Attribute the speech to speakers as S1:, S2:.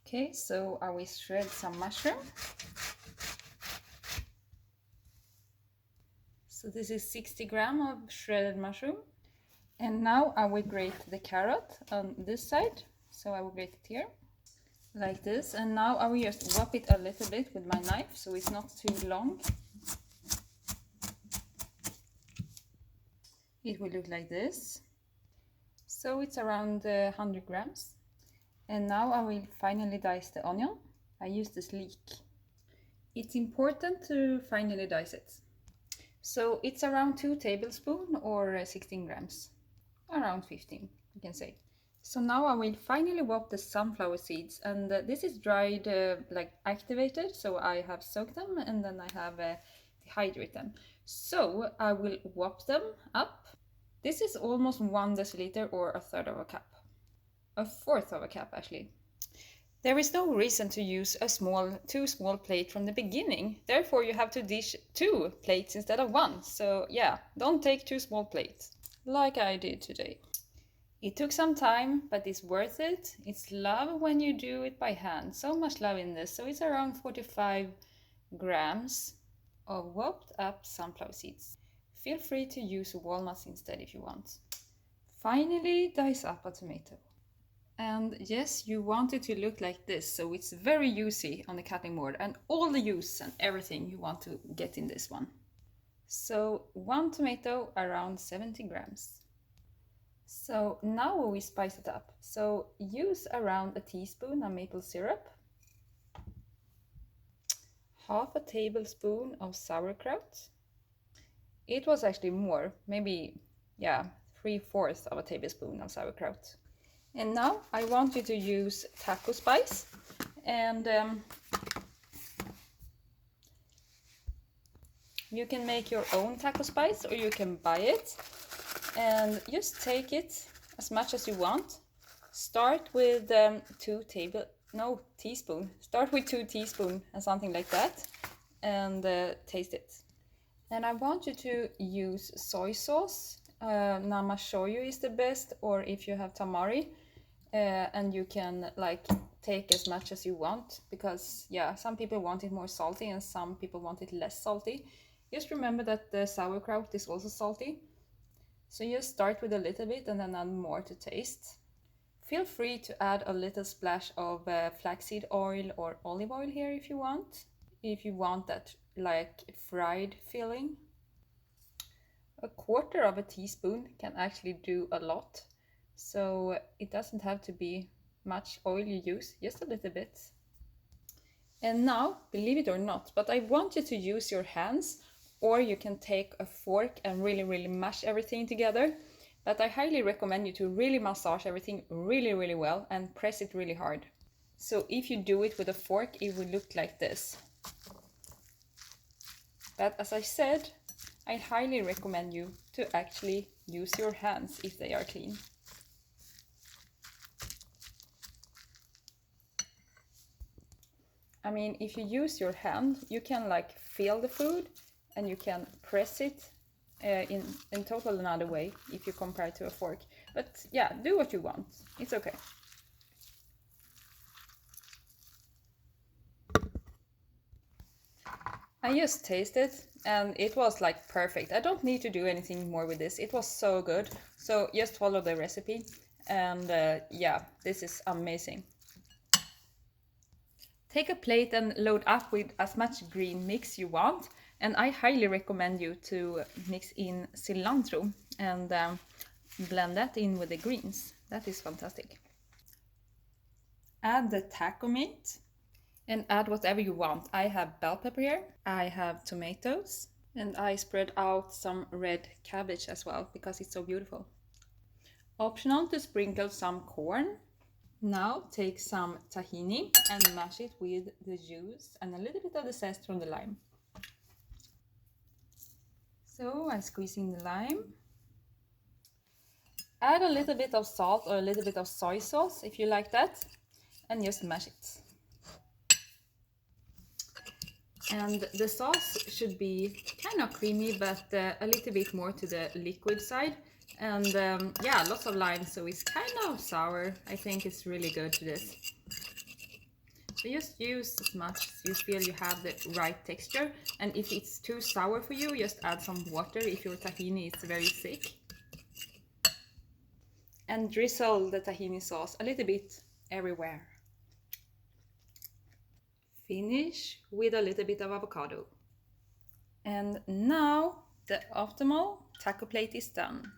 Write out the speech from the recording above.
S1: Okay, so I will shred some mushroom. So this is 60 grams of shredded mushroom. And now I will grate the carrot on this side. So I will grate it here, like this. And now I will just whop it a little bit with my knife, so it's not too long. It will look like this. So it's around 100 grams. And now I will finally dice the onion. I use this leek. It's important to finally dice it. So it's around 2 tablespoons or 16 grams. Around 15, you can say. So now I will finally whop the sunflower seeds, and this is dried, like activated, so I have soaked them and then I have dehydrated them. So I will whop them up. This is almost 1 deciliter or a third of a cup. A fourth of a cup actually. There is no reason to use two small plates from the beginning. Therefore you have to dish 2 plates instead of 1. So yeah, don't take 2 small plates, like I did today. It took some time, but it's worth it. It's love when you do it by hand. So much love in this. So it's around 45 grams of whopped up sunflower seeds. Feel free to use walnuts instead if you want. Finally, dice up a tomato. And yes, you want it to look like this, so it's very juicy on the cutting board, and all the juice and everything you want to get in this one. So 1 tomato, around 70 grams. So now we spice it up. So use around a teaspoon of maple syrup, half a tablespoon of sauerkraut. It was actually more, maybe, yeah, 3/4 of a tablespoon of sauerkraut. And now I want you to use taco spice, and you can make your own taco spice or you can buy it, and just take it as much as you want. Start with 2 teaspoon. Start with 2 teaspoons and something like that, and taste it. And I want you to use soy sauce. Nama shoyu is the best, or if you have tamari, and you can like take as much as you want, because yeah, some people want it more salty and some people want it less salty. Just remember that the sauerkraut is also salty, so just start with a little bit and then add more to taste. Feel free to add a little splash of flaxseed oil or olive oil here if you want that like fried feeling. 1/4 of a teaspoon can actually do a lot, so it doesn't have to be much oil you use, just a little bit. And now, believe it or not, but I want you to use your hands, or you can take a fork and really mash everything together. But I highly recommend you to really massage everything really well and press it really hard. So if you do it with a fork, it will look like this. But as I said, I highly recommend you to actually use your hands if they are clean. I mean, if you use your hand, you can like feel the food and you can press it in total another way if you compare it to a fork. But yeah, do what you want. It's okay. I just tasted and it was like perfect. I don't need to do anything more with this. It was so good. So just follow the recipe, and yeah, this is amazing. Take a plate and load up with as much green mix you want, and I highly recommend you to mix in cilantro and blend that in with the greens. That is fantastic. Add the tacomeat and add whatever you want. I have bell pepper here, I have tomatoes, and I spread out some red cabbage as well because it's so beautiful. Optional to sprinkle some corn. Now take some tahini and mash it with the juice and a little bit of the zest from the lime. So I squeeze in the lime. Add a little bit of salt or a little bit of soy sauce if you like that, and just mash it. And the sauce should be kind of creamy, but a little bit more to the liquid side. And yeah, lots of lime, so it's kind of sour. I think it's really good to this. So just use as much as you feel you have the right texture, and if it's too sour for you, just add some water if your tahini is very thick. And drizzle the tahini sauce a little bit everywhere. Finish with a little bit of avocado. And now the optimal taco plate is done.